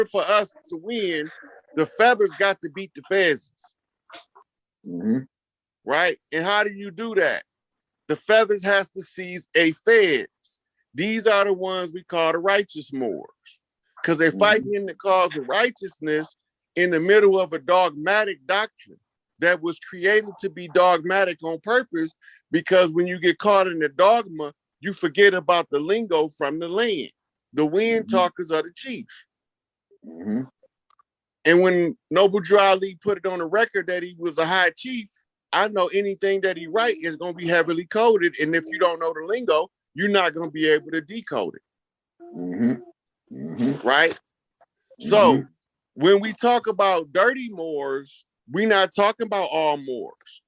for us to win, the feathers got to beat the pheasants. Right? And how do you do that? The feathers has to seize a fez. These are the ones we call the righteous Moors, because they're fighting in the cause of righteousness in the middle of a dogmatic doctrine that was created to be dogmatic on purpose, because when you get caught in the dogma, you forget about the lingo from the land. The wind talkers are the chief. And when Noble Drew Ali put it on the record that he was a high chief, I know anything that he write is going to be heavily coded. And if you don't know the lingo, you're not going to be able to decode it. Right? So when we talk about dirty Moors, we're not talking about all Moors.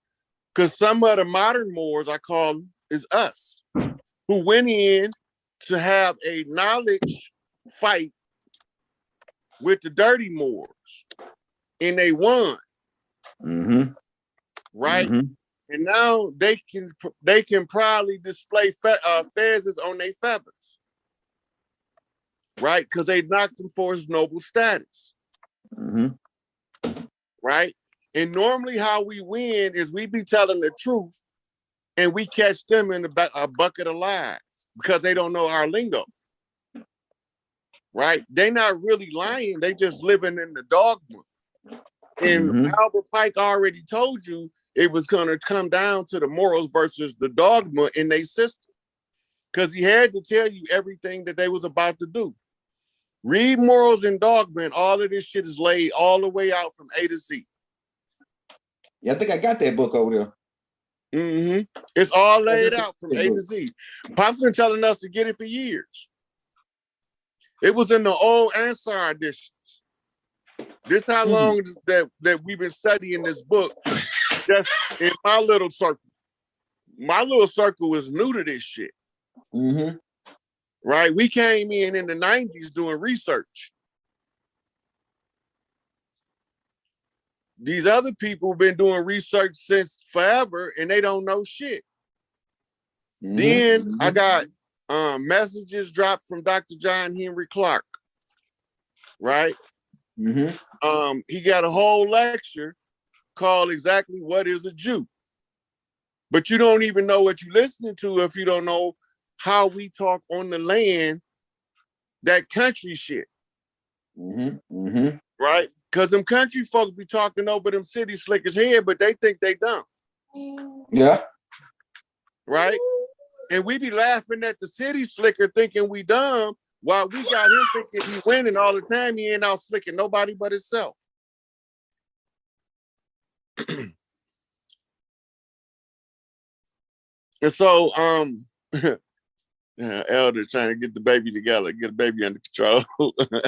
Because some of the modern Moors, I call them, is us, who went in to have a knowledge fight with the dirty Moors. And they won. Right? And now they can proudly display fezzes on their feathers. Right? Because they knocked him for his noble status. Right? And normally how we win is we be telling the truth and we catch them in a bucket of lies because they don't know our lingo. Right? They not really lying. They just living in the dogma. And Albert Pike already told you it was going to come down to the morals versus the dogma in their system. Because he had to tell you everything that they was about to do. Read Morals and Dogma, and all of this shit is laid all the way out from A to Z. Yeah, I think I got that book over there. It's all laid out from A to Z. Pop's been telling us to get it for years. It was in the old Ansar editions. This how long that we've been studying this book just in my little circle. My little circle is new to this shit. Right? We came in the 90s doing research. These other people have been doing research since forever and they don't know shit. Then I got messages dropped from Dr. John Henry Clark. Right? He got a whole lecture called Exactly What is a Jew? But you don't even know what you're listening to if you don't know how we talk on the land, that country shit. Right? Because them country folks be talking over them city slickers' head, but they think they dumb. Yeah. Right? And we be laughing at the city slicker thinking we dumb, while we got him thinking he winning all the time. He ain't out slicking nobody but himself. And so, Elder trying to get the baby together, get the baby under control.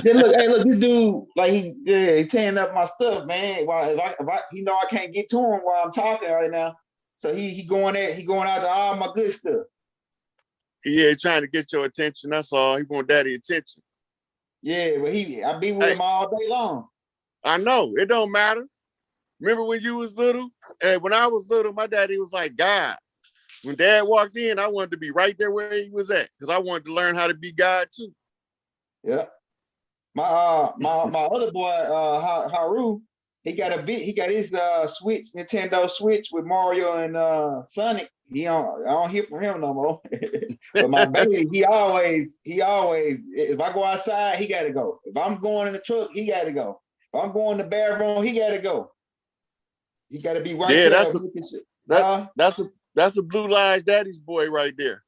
Hey, look, this dude, like he tearing up my stuff, man. If I, you know, I can't get to him while I'm talking right now. So he going after all my good stuff. Yeah, he's trying to get your attention. That's all. He want daddy attention. Yeah, but I be with him all day long. I know. It don't matter. Remember when you was little? And when I was little, my daddy was like God. When Dad walked in, I wanted to be right there where he was at because I wanted to learn how to be God too. Yeah. My other boy, Haru, he got his Switch, Nintendo Switch with Mario and Sonic. I don't hear from him no more. But my baby, he always, if I go outside, he gotta go. If I'm going in the truck, he gotta go. If I'm going to the bathroom, he gotta go. He gotta be right there. That's a Blue Lies daddy's boy right there.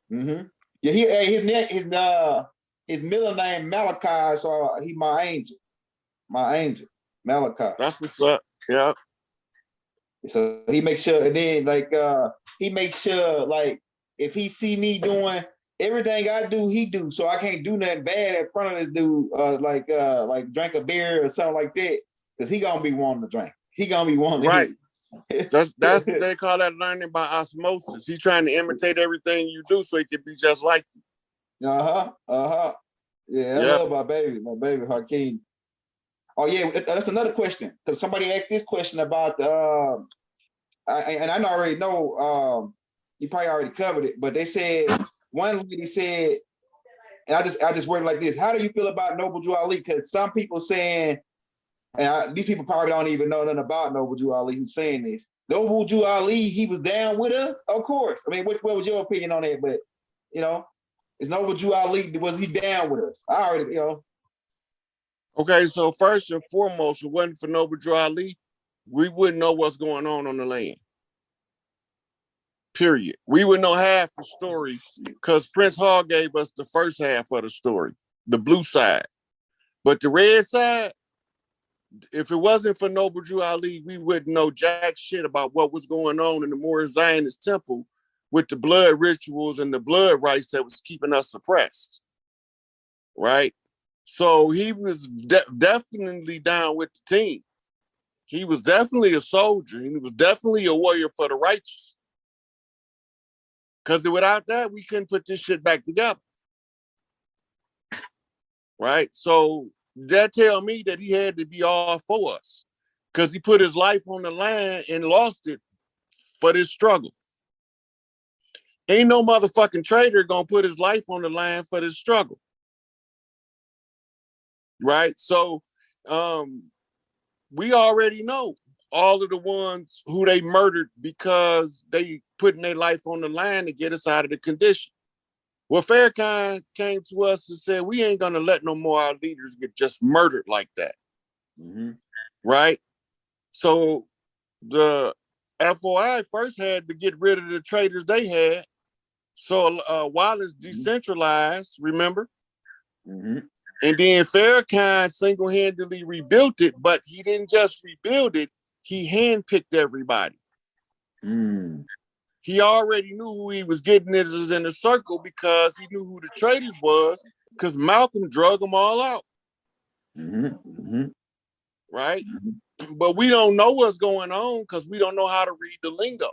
Yeah, his middle name Malachi, so he my angel. Malachi. That's what's up. Yeah. So he makes sure, and then he makes sure if he see me doing everything I do, he do. So I can't do nothing bad in front of this dude, like drink a beer or something like that, because he gonna be wanting to drink. He gonna be wanting to eat. That's what they call that learning by osmosis. He trying to imitate everything you do so he can be just like you. Yeah, I love my baby Hakeem. Oh yeah, that's another question, because somebody asked this question about and I already know you probably already covered it, but they said one lady said And I just word it like this. How do you feel about Noble Drew Ali? Because some people saying, and these people probably don't even know nothing about Noble Drew Ali who's saying this. Noble Drew Ali, he was down with us, of course. I mean, what was your opinion on that? But you know, is Noble Drew Ali, was he down with us? I already, you know. Okay, so first and foremost, if it wasn't for Noble Drew Ali, we wouldn't know what's going on the land. Period. We would know half the story because Prince Hall gave us the first half of the story, the blue side. But the red side, if it wasn't for Noble Drew Ali, we wouldn't know jack shit about what was going on in the Moorish Zionist temple with the blood rituals and the blood rites that was keeping us suppressed. Right? So he was definitely down with the team. He was definitely a soldier. He was definitely a warrior for the righteous. Because without that, we couldn't put this shit back together. Right? So that tell me that he had to be all for us. Because he put his life on the line and lost it for this struggle. Ain't no motherfucking traitor gonna put his life on the line for this struggle. Right? So we already know all of the ones who they murdered because they putting their life on the line to get us out of the condition. Well, Farrakhan came to us and said, we ain't gonna let no more our leaders get just murdered like that. Right? So the FOI first had to get rid of the traitors they had. So Wallace decentralized, remember? And then Farrakhan single-handedly rebuilt it, but he didn't just rebuild it, he handpicked everybody. He already knew who he was getting in his inner circle because he knew who the traitors was, because Malcolm drug them all out. Right? But we don't know what's going on because we don't know how to read the lingo.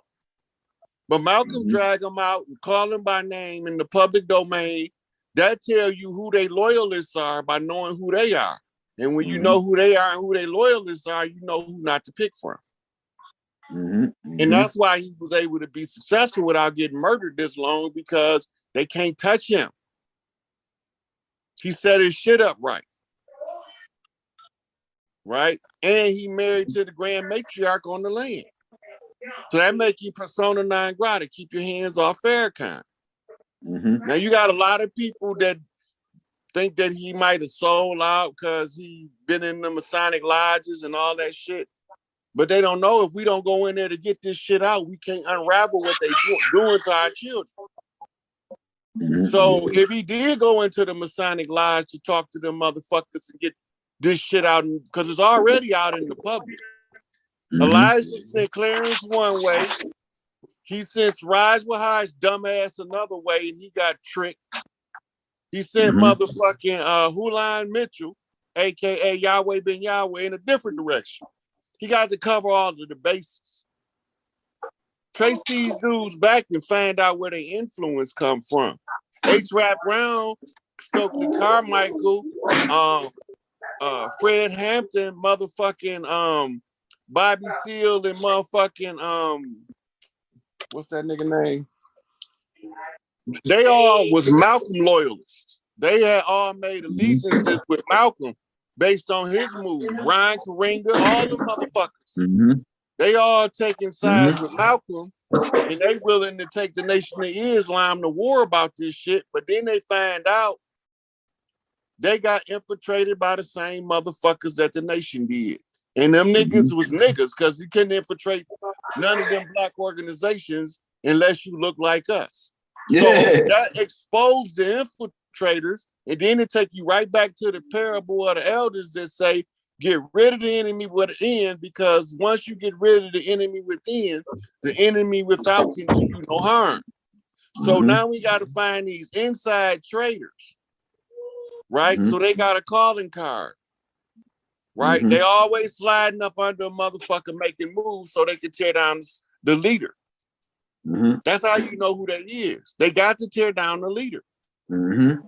But Malcolm dragged them out and called them by name in the public domain. That tell you who they loyalists are by knowing who they are. And when you know who they are and who they loyalists are, you know who not to pick from. And that's why he was able to be successful without getting murdered this long, because they can't touch him. He set his shit up right. Right? And he married to the grand matriarch on the land. So that make you persona non grata. Keep your hands off Farrakhan. Now you got a lot of people that think that he might have sold out because he been in the Masonic lodges and all that shit. But they don't know if we don't go in there to get this shit out, we can't unravel what they doing to our children. So if he did go into the Masonic lodge to talk to them motherfuckers and get this shit out, because it's already out in the public. Elijah sent Clarence one way. He sent Raj Wahaj's dumbass another way, and he got tricked. He sent motherfucking Hulan Mitchell, aka Yahweh Ben Yahweh, in a different direction. He got to cover all of the bases. Trace these dudes back and find out where their influence come from. H. Rap Brown, Stokely Carmichael, Fred Hampton, motherfucking Bobby Seale, and motherfucking what's that nigga name? They all was Malcolm loyalists. They had all made allegiances with Malcolm based on his moves. Ryan Karinga, all them motherfuckers. They all taking sides with Malcolm, and they willing to take the Nation of Islam to war about this shit. But then they find out they got infiltrated by the same motherfuckers that the Nation did. And them niggas was niggas because you couldn't infiltrate none of them black organizations unless you look like us. So that exposed the infiltrators, and then it take you right back to the parable of the elders that say, get rid of the enemy within, because once you get rid of the enemy within, the enemy without can do you no harm. So now we got to find these inside traitors, right? So they got a calling card, right? They always sliding up under a motherfucker making moves so they can tear down the leader. That's how you know who that is. They got to tear down the leader. And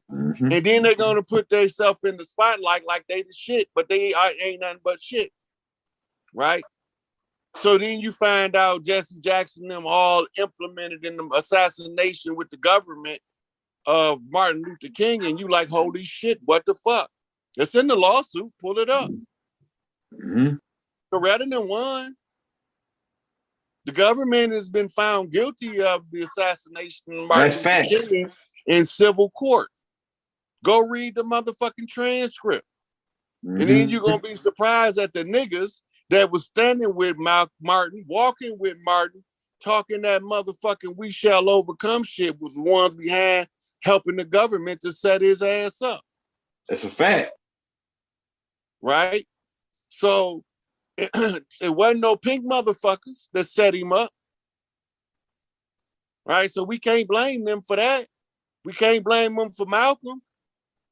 then they're going to put themselves in the spotlight like they the shit, but they ain't nothing but shit, right? So then you find out Jesse Jackson them all implemented in the assassination with the government of Martin Luther King, and you like, holy shit, what the fuck? It's in the lawsuit. Pull it up. Coretta done won. The government has been found guilty of the assassination of Martin Luther King in civil court. Go read the motherfucking transcript. And then you're going to be surprised at the niggas that was standing with Martin, walking with Martin, talking that motherfucking we shall overcome shit was the ones behind helping the government to set his ass up. That's a fact. Right? So it wasn't no pink motherfuckers that set him up. Right? So we can't blame them for that. We can't blame them for Malcolm.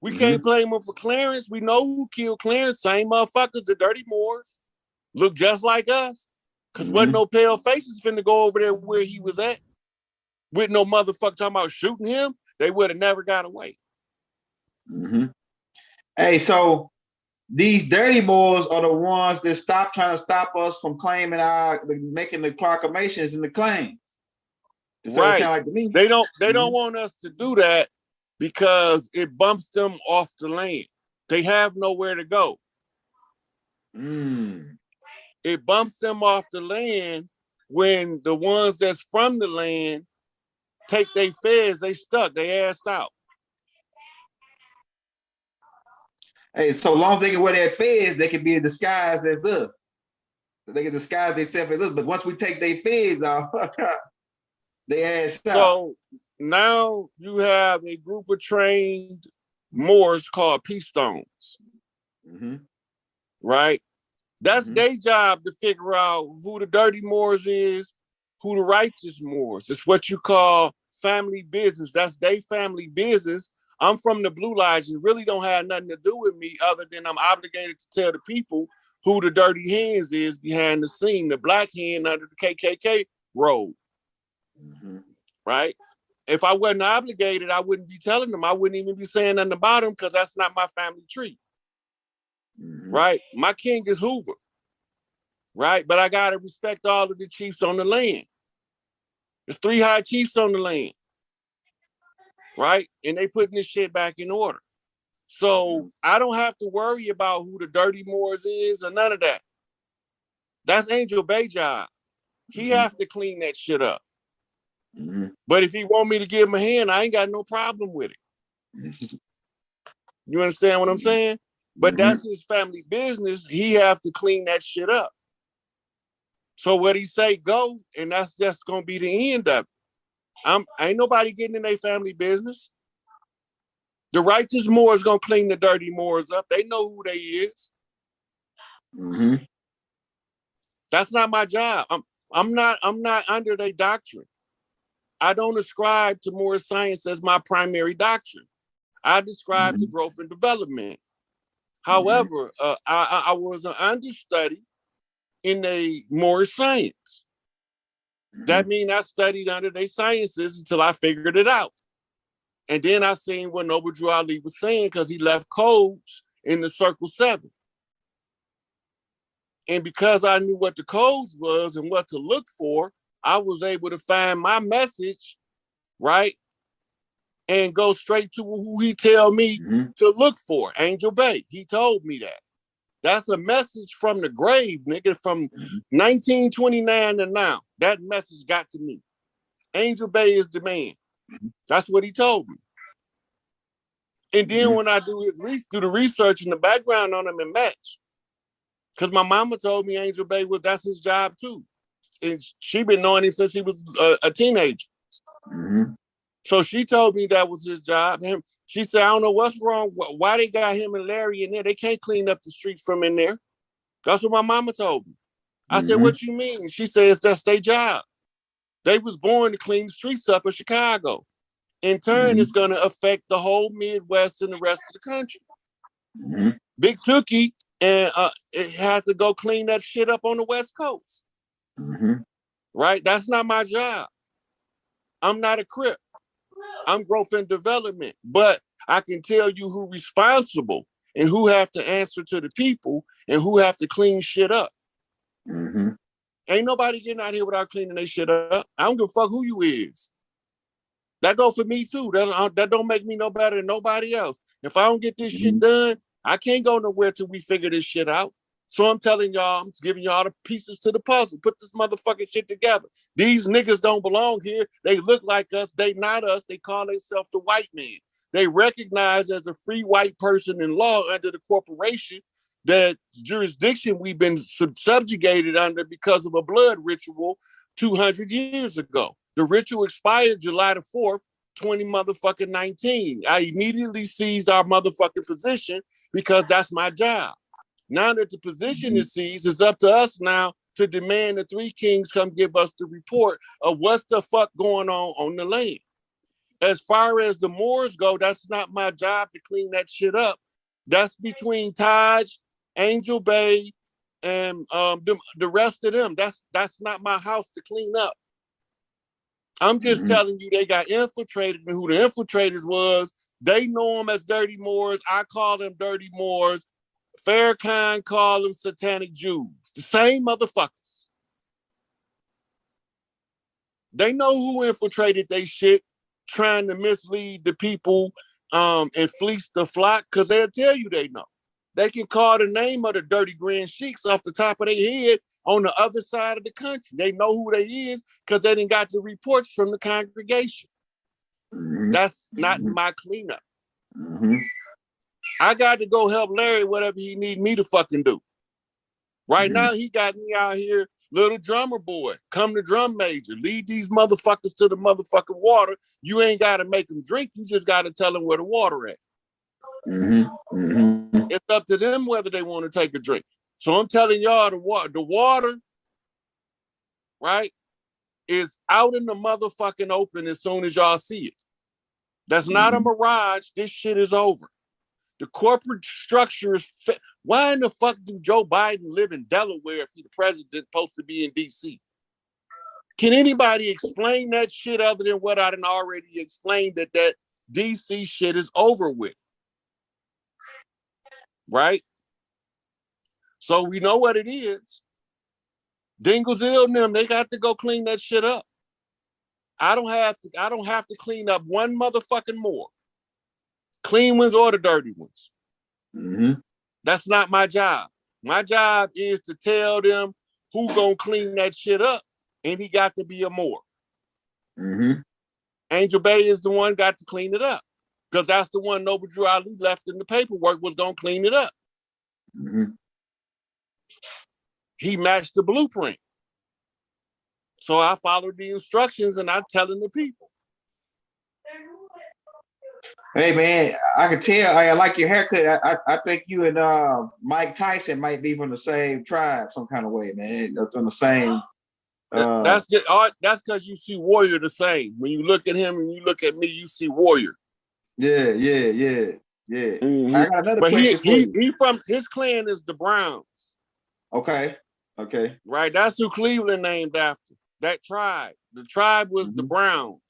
We can't blame them for Clarence. We know who killed Clarence. Same motherfuckers, the dirty Moors. Look just like us. Because wasn't no pale faces finna go over there where he was at. With no motherfucker talking about shooting him. They would have never got away. Hey, so these dirty Moors are the ones that trying to stop us from claiming making the proclamations and the claims. Right. Like to me. They don't want us to do that because it bumps them off the land. They have nowhere to go. It bumps them off the land when the ones that's from the land take their feds, they stuck, they assed out. Hey, so long as they can wear their feds, they can be disguised as us. So they can disguise themselves as us. But once we take their feds off, they assed out. So now you have a group of trained Moors called Peace Stones. Right? That's their job to figure out who the dirty Moors is, who the righteous Moors. It's what you call family business. That's their family business. I'm from the Blue Lodge. It really don't have nothing to do with me other than I'm obligated to tell the people who the dirty hands is behind the scene, the black hand under the KKK robe. Right? If I wasn't obligated, I wouldn't be telling them. I wouldn't even be saying nothing about them because that's not my family tree. Right? My king is Hoover. Right? But I got to respect all of the chiefs on the land. There's 3 high chiefs on the land. Right? And they putting this shit back in order. So I don't have to worry about who the dirty Moors is or none of that. That's Angel Bay's job. He have to clean that shit up. But if he want me to give him a hand, I ain't got no problem with it. You understand what I'm saying? But that's his family business. He have to clean that shit up. So what he say, go, and that's just gonna be the end of it. Ain't nobody getting in their family business. The righteous Moors gonna clean the dirty Moors up. They know who they is. That's not my job. I'm not under their doctrine. I don't ascribe to Moorish science as my primary doctrine. I describe to growth and development. However, I was an understudy in a Moorish science. That means I studied under their sciences until I figured it out. And then I seen what Noble Drew Ali was saying because he left codes in the Circle 7. And because I knew what the codes was and what to look for, I was able to find my message, right? And go straight to who he tell me to look for, Angel Bay. He told me that. That's a message from the grave, nigga, from 1929 to now. That message got to me. Angel Bay is the man. That's what he told me. And then when I do the research and the background on him and match, because my mama told me Angel Bay that's his job too. And she been knowing him since he was a teenager. So she told me that was his job. She said, I don't know what's wrong. Why they got him and Larry in there? They can't clean up the street from in there. That's what my mama told me. I said, what you mean? She says that's their job. They was born to clean the streets up of Chicago. In turn, it's going to affect the whole Midwest and the rest of the country. Big Tookie and it had to go clean that shit up on the West Coast. Right? That's not my job. I'm not a Crip. I'm growth and development, but I can tell you who responsible and who have to answer to the people and who have to clean shit up. Ain't nobody getting out here without cleaning their shit up. I don't give a fuck who you is. That go for me too. That don't make me no better than nobody else. If I don't get this shit done, I can't go nowhere till we figure this shit out. So I'm telling y'all, I'm giving y'all the pieces to the puzzle. Put this motherfucking shit together. These niggas don't belong here. They look like us. They not us. They call themselves the white man. They recognize as a free white person in law under the corporation that jurisdiction we've been subjugated under because of a blood ritual 200 years ago. The ritual expired July the 4th, 2019. I immediately seized our motherfucking position because that's my job. Now that the position is seized, it's up to us now to demand the three kings come give us the report of what's the fuck going on the land. As far as the Moors go, that's not my job to clean that shit up. That's between Taj, Angel Bay, and the rest of them. That's not my house to clean up. I'm just telling you they got infiltrated, and who the infiltrators was, they know them as Dirty Moors. I call them Dirty Moors. Farrakhan call them satanic Jews. The same motherfuckers. They know who infiltrated they shit, trying to mislead the people and fleece the flock, because they'll tell you they know. They can call the name of the dirty grand sheiks off the top of their head on the other side of the country. They know who they is because they didn't got the reports from the congregation. That's not my cleanup. I got to go help Larry whatever he need me to fucking do. Right now, he got me out here, little drummer boy, come to drum major, lead these motherfuckers to the motherfucking water. You ain't got to make them drink. You just got to tell them where the water at. It's up to them whether they want to take a drink. So I'm telling y'all the water, right, is out in the motherfucking open as soon as y'all see it. That's not a mirage. This shit is over. The corporate structure is why in the fuck do Joe Biden live in Delaware if he's the president supposed to be in DC? Can anybody explain that shit other than what I done already explained, that DC shit is over with? Right? So we know what it is. Dinglesville and them, they got to go clean that shit up. I don't have to clean up one motherfucking more. Clean ones or the dirty ones. That's not my job. My job is to tell them who gonna clean that shit up, and he got to be a Moor. Angel Bay is the one got to clean it up, because that's the one Noble Drew Ali left in the paperwork was gonna clean it up. He matched the blueprint. So I followed the instructions and I'm telling the people. Hey man, I can tell I like your haircut. I think you and Mike Tyson might be from the same tribe some kind of way, man. That's on the same. That's just that's because you see Warrior the same. When you look at him and you look at me, you see Warrior. Yeah. I got another question for you. He from his clan is the Browns. Okay. Right, that's who Cleveland named after. That tribe. The tribe was the Browns.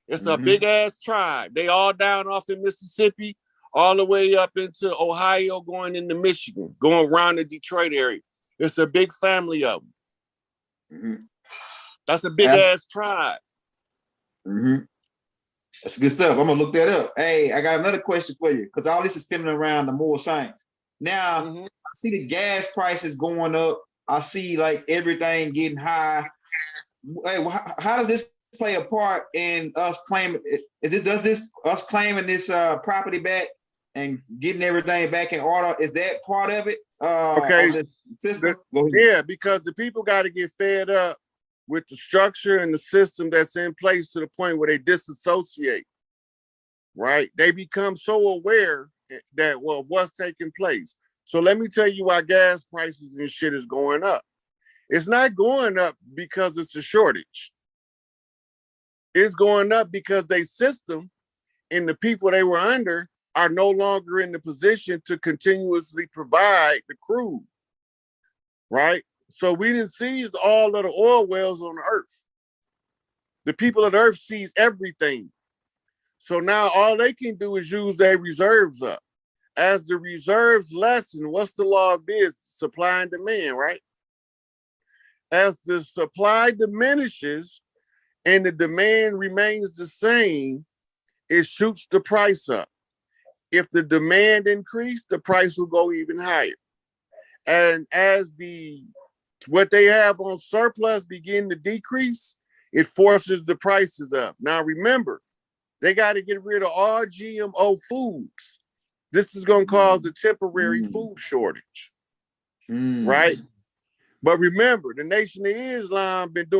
It's a big ass tribe. They all down off in Mississippi, all the way up into Ohio, going into Michigan, going around the Detroit area. It's a big family of them. That's a big ass tribe. That's good stuff. I'm gonna look that up. Hey, I got another question for you, because all this is stemming around the Moor Saints. Now, I see the gas prices going up. I see like everything getting high. Hey, how does this play a part in us claiming? Does this us claiming this property back and getting everything back in order? Is that part of it? Okay. Of this system? Yeah, because the people got to get fed up with the structure and the system that's in place to the point where they disassociate. Right? They become so aware that what's taking place. So let me tell you why gas prices and shit is going up. It's not going up because it's a shortage. It's going up because they system and the people they were under are no longer in the position to continuously provide the crude, right? So we didn't seize all of the oil wells on the earth. The people of the earth seize everything. So now all they can do is use their reserves up. As the reserves lessen, what's the law of business? Supply and demand, right? As the supply diminishes and the demand remains the same, it shoots the price up. If the demand increase, the price will go even higher. And as what they have on surplus begin to decrease, it forces the prices up. Now remember, they got to get rid of all GMO foods. This is going to cause a temporary food shortage, right? But remember, the Nation of Islam been doing